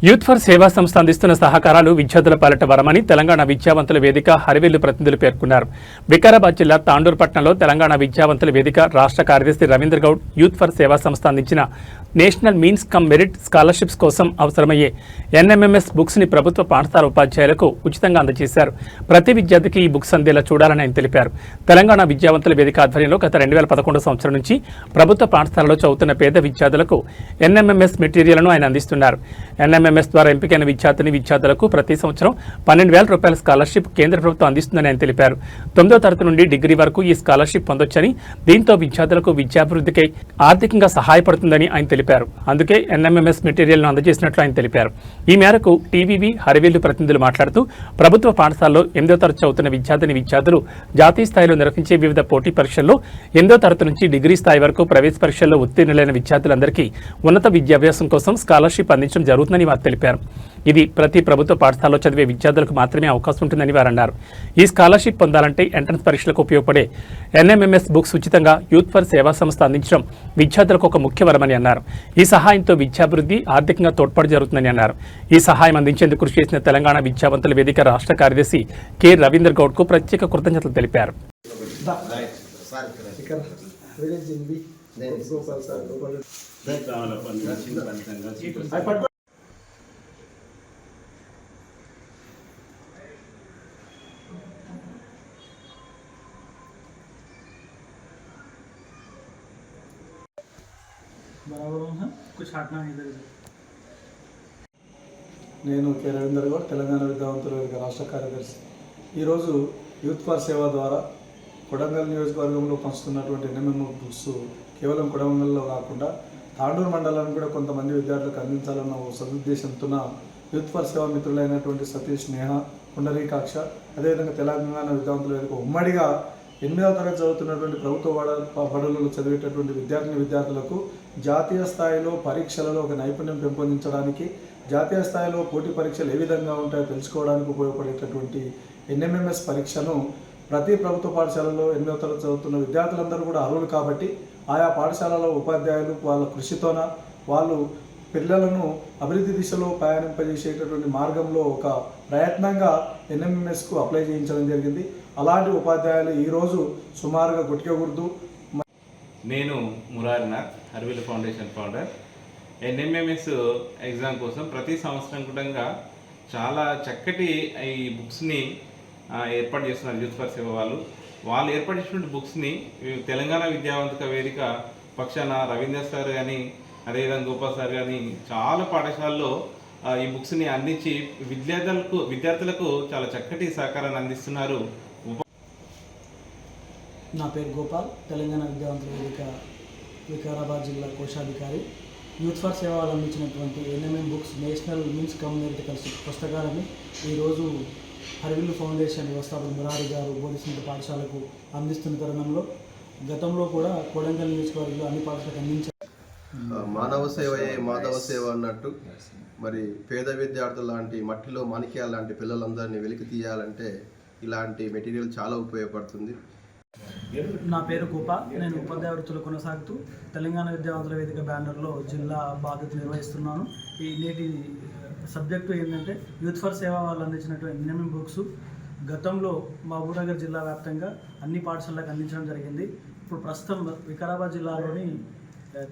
Youth for సేవా సంస్థ అందిస్తున్న సహకారాలు విద్యార్థుల పాలిట వరమని తెలంగాణ విద్యావంతుల వేదిక హరివేలు ప్రతినిధులు పేర్కొన్నారు. వికారాబాద్ జిల్లా తాండూరు పట్టణంలో తెలంగాణ విద్యావంతుల వేదిక రాష్ట్ర కార్యదర్శి రవీంద్ర గౌడ్ యూత్ ఫర్ సేవా సంస్థ అందించిన national means cum merit scholarships కోసం అవసరమయ్యే ఎన్ఎంఎంఎస్ బుక్స్ ని ప్రభుత్వ పాఠశాల ఉపాధ్యాయులకు ఉచితంగా అందజేశారు. ప్రతి విద్యార్థికి ఈ బుక్స్ అందేలా చూడాలని ఆయన తెలిపారు. తెలంగాణ విద్యావంతుల వేదిక ఆధ్వర్యంలో గత 2011 సంవత్సరం నుంచి ప్రభుత్వ పాఠశాలలో చదువుతున్న పేద విద్యార్థులకు ఎన్ఎంఎంఎస్ మెటీరియల్ను ఆయన అందిస్తున్నారు. ఎన్ఎంఎంఎస్ ద్వారా ఎంపికైన విద్యార్థులకు ప్రతి సంవత్సరం 12,000 రూపాయల స్కాలర్షిప్ కేంద్ర ప్రభుత్వం అందిస్తుందని ఆయన తెలిపారు. 9వ తరగతి నుండి డిగ్రీ వరకు ఈ స్కాలర్షిప్ పొందొచ్చని, దీంతో విద్యార్థులకు విద్యాభివృద్ధికి ఆర్థికంగా సహాయపడుతుందని ఆయన తెలిపారు. అందుకే ఎన్ఎంఎంఎస్ మెటీరియల్ను అందజేసినట్లు ఆయన తెలిపారు. ఈ మేరకు టీవీవీ హరివేలు ప్రతినిధులు మాట్లాడుతూ ప్రభుత్వ పాఠశాలలో 8వ తరగతి చదువుతున్న విద్యార్థులు జాతీయ స్థాయిలో నిర్వహించే వివిధ పోటీ పరీక్షల్లో 8వ తరగతి నుంచి డిగ్రీ స్థాయి వరకు ప్రవేశ పరీక్షల్లో ఉత్తీర్ణులైన విద్యార్థులందరికీ ఉన్నత విద్యాభ్యాసం కోసం స్కాలర్షిప్ అందించడం జరుగుతుందని వారు తెలిపారు. ఇది ప్రతి ప్రభుత్వ పాఠశాలలో చదివే విద్యార్థులకు మాత్రమే అవకాశం ఉంటుందని వారు అన్నారు. ఈ స్కాలర్షిప్ పొందాలంటే ఎంట్రన్స్ పరీక్షలకు ఉపయోగపడే ఎన్ఎంఎంఎస్ బుక్స్ ఉచితంగా యూత్ ఫర్ సేవా సంస్థ అందించడం విద్యార్థులకు ఒక ముఖ్య వరమని అన్నారు. ఈ సహాయంతో విద్యాభివృద్ధి ఆర్థికంగా తోడ్పాటు జరుగుతుందని అన్నారు. ఈ సహాయం అందించేందుకు కృషి చేసిన తెలంగాణ విద్యావంతుల వేదిక రాష్ట్ర కార్యదర్శి కె రవీంద్ర గౌడ్ కు ప్రత్యేక కృతజ్ఞతలు తెలిపారు. నేను కె రవీంద్ర గౌడ్, తెలంగాణ విద్యావంతుల వేదిక రాష్ట్ర కార్యదర్శి. ఈరోజు యూత్ ఫర్ సేవ ద్వారా కొడంగల్ నియోజకవర్గంలో పంచుతున్నటువంటి ఎన్ఎంఎం బుక్స్ కేవలం కొడంగల్లో కాకుండా తాండూరు మండలానికి కూడా కొంతమంది విద్యార్థులకు అందించాలన్న సదుద్దేశంతో యూత్ ఫర్ సేవ మిత్రులైనటువంటి సతీష్, నేహ, పుండరీకాక్ష, అదేవిధంగా తెలంగాణ విద్యావంతుల వేదిక ఉమ్మడిగా 8వ తరగతి చదువుతున్నటువంటి ప్రభుత్వ బడులలో చదివేటటువంటి విద్యార్థులకు జాతీయ స్థాయిలో పరీక్షలలో ఒక నైపుణ్యం పెంపొందించడానికి, జాతీయ స్థాయిలో పోటీ పరీక్షలు ఏ విధంగా ఉంటాయో తెలుసుకోవడానికి ఉపయోగపడేటటువంటి ఎన్ఎంఎంఎస్ పరీక్షను ప్రతి ప్రభుత్వ పాఠశాలలో 8వ తరగతి చదువుతున్న విద్యార్థులందరూ కూడా అర్హులు కాబట్టి ఆయా పాఠశాలలో ఉపాధ్యాయులు వాళ్ళ కృషితోన వాళ్ళు పిల్లలను అభివృద్ధి దిశలో ప్రయాణింపజేసేటటువంటి మార్గంలో ఒక ప్రయత్నంగా ఎన్ఎంఎంఎస్కు అప్లై చేయించడం జరిగింది. అలాంటి ఉపాధ్యాయులు ఈరోజు సుమారుగా గుర్తు. నేను మురారినాథ్, హరివేలు ఫౌండేషన్ ఫౌండర్. ఎన్ఎంఎంఎస్ ఎగ్జామ్ కోసం ప్రతి సంవత్సరం కూడా చాలా చక్కటి ఈ బుక్స్ని ఏర్పాటు చేస్తున్నారు యూత్ ఫర్ సేవ వాళ్ళు ఏర్పాటు చేసినటువంటి బుక్స్ని తెలంగాణ విద్యావంతుల వేదిక పక్షాన రవీంద్ర సార్ కానీ, అదేవిధంగా గోపాల్ సార్ కానీ చాలా పాఠశాలలో ఈ బుక్స్ని అందించి విద్యార్థులకు చాలా చక్కటి సహకారాన్ని అందిస్తున్నారు. నా పేరు గోపాల్, తెలంగాణ విద్యావంతుల వేదిక వికారాబాద్ జిల్లా కోశాధికారి. యూత్ ఫర్ సేవ వాళ్ళు అందించినటువంటి NMM books national means cum merit పుస్తకాలని ఈరోజు హరివేలు ఫౌండేషన్ వ్యవస్థాపకులు మురారి గారు బోధిస్తున్న పాఠశాలకు అందిస్తున్న తరుణంలో గతంలో కూడా కొడంగల్ నియోజకవర్గంలో అన్ని పాఠశాలకు అందించారు. మానవ సేవయే మాధవ సేవ అన్నట్టు మరి పేద విద్యార్థులు లాంటి మట్టిలో మాణిక్యాల లాంటి పిల్లలందరినీ వెలికి తీయాలంటే ఇలాంటి మెటీరియల్ చాలా ఉపయోగపడుతుంది. నా పేరు కూప, నేను ఉపాధ్యాయ వృత్తులు కొనసాగుతూ తెలంగాణ విద్యావంతుల వేదిక బ్యానర్లో జిల్లా బాధ్యత నిర్వహిస్తున్నాను. ఈ నేటి సబ్జెక్టు ఏంటంటే యూత్ ఫర్ సేవ వాళ్ళు అందించినటువంటి ఎన్ఎంఎం బుక్స్ గతంలో మహబూబ్నగర్ జిల్లా వ్యాప్తంగా అన్ని పాఠశాలకు అందించడం జరిగింది. ఇప్పుడు ప్రస్తుతం వికారాబాద్ జిల్లాలోని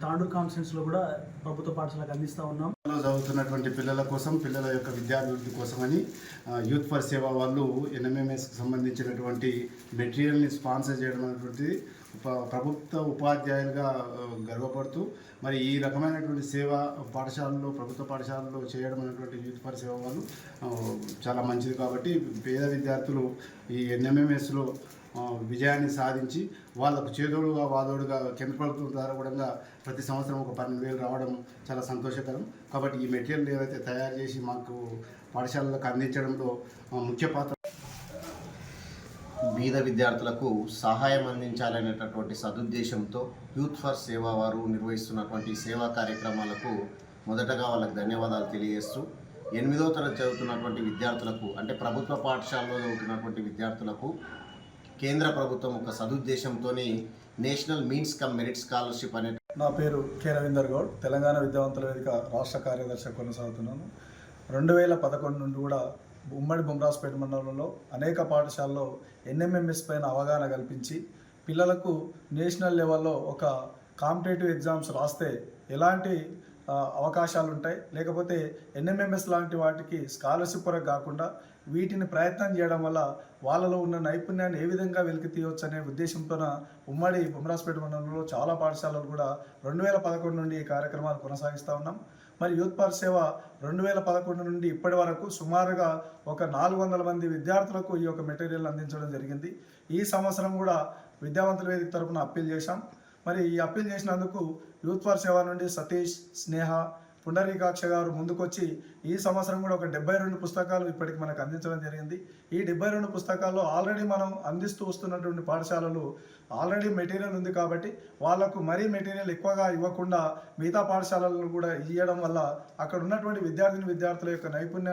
తాండూరు కాన్స్టిట్యున్సీలో కూడా ప్రభుత్వ పాఠశాలకు అందిస్తూ ఉన్నాం. చదువుతున్నటువంటి పిల్లల కోసం, పిల్లల యొక్క విద్యాభివృద్ధి కోసమని యూత్ ఫర్ సేవ వాళ్ళు ఎన్ఎంఎంఎస్కి సంబంధించినటువంటి మెటీరియల్ని స్పాన్సర్ చేయడం అనేటువంటిది ప్రభుత్వ ఉపాధ్యాయులుగా గర్వపడుతూ మరి ఈ రకమైనటువంటి సేవ పాఠశాలలో, ప్రభుత్వ పాఠశాలలో చేయడం అనేటువంటి యూత్ ఫర్ సేవ వాళ్ళు చాలా మంచిది. కాబట్టి పేద విద్యార్థులు ఈ ఎన్ఎంఎంఎస్లో విజయాన్ని సాధించి వాళ్ళకు చేదోడుగా వాదోడుగా కేంద్ర ప్రభుత్వం ద్వారా కూడా ప్రతి సంవత్సరం ఒక 12,000 రావడం చాలా సంతోషకరం. కాబట్టి ఈ మెటీరియల్ ఏవైతే తయారు చేసి మాకు పాఠశాలలకు అందించడంలో ముఖ్య పాత్ర. బీద విద్యార్థులకు సహాయం అందించాలనేటటువంటి సదుద్దేశంతో యూత్ ఫర్ సేవ వారు నిర్వహిస్తున్నటువంటి సేవా కార్యక్రమాలకు మొదటగా వాళ్ళకి ధన్యవాదాలు తెలియజేస్తూ 8వ తరగతి చదువుతున్నటువంటి విద్యార్థులకు అంటే ప్రభుత్వ పాఠశాలలో చదువుతున్నటువంటి విద్యార్థులకు కేంద్ర ప్రభుత్వం ఒక సదుద్దేశంతో national means cum merit scholarship అనే. నా పేరు కె రవీంద్ర గౌడ్, తెలంగాణ విద్యావంతుల వేదిక రాష్ట్ర కార్యదర్శి కొనసాగుతున్నాను. 2011 నుండి కూడా ఉమ్మడి బొమ్రాజ్పేట మండలంలో అనేక పాఠశాలలో ఎన్ఎంఎంఎస్ పైన అవగాహన కల్పించి పిల్లలకు నేషనల్ లెవెల్లో ఒక కాంపిటేటివ్ ఎగ్జామ్స్ రాస్తే ఎలాంటి అవకాశాలు ఉంటాయి, లేకపోతే ఎన్ఎంఎంఎస్ లాంటి వాటికి స్కాలర్షిప్ కొరకు కాకుండా వీటిని ప్రయత్నం చేయడం వల్ల వాళ్ళలో ఉన్న నైపుణ్యాన్ని ఏ విధంగా వెలికి తీయవచ్చు అనే ఉద్దేశంతో ఉమ్మడి బొమ్రాజ్పేట మండలంలో చాలా పాఠశాలలు కూడా 2011 నుండి ఈ కార్యక్రమాలు కొనసాగిస్తూ ఉన్నాం. మరి యూత్ ఫర్ సేవ 2011 నుండి ఇప్పటి వరకు సుమారుగా ఒక 400 మంది విద్యార్థులకు ఈ యొక్క మెటీరియల్ అందించడం జరిగింది. ఈ సంవత్సరం కూడా విద్యావంతుల వేదిక తరపున అప్పీల్ చేశాం. మరి ఈ అప్పీల్ చేసినందుకు యూత్ ఫర్ సేవ నుండి సతీష్, స్నేహ, పుండరీకాక్ష గారు ముందుకొచ్చి ఈ సంవత్సరం కూడా ఒక 72 పుస్తకాలు ఇప్పటికి మనకు అందించడం జరిగింది. ఈ 72 పుస్తకాల్లో ఆల్రెడీ మనం అందిస్తూ వస్తున్నటువంటి పాఠశాలలు ఆల్రెడీ మెటీరియల్ ఉంది కాబట్టి వాళ్లకు మరీ మెటీరియల్ ఎక్కువగా ఇవ్వకుండా మిగతా పాఠశాలలను కూడా ఇవ్వడం వల్ల అక్కడ ఉన్నటువంటి విద్యార్థుల యొక్క నైపుణ్యాన్ని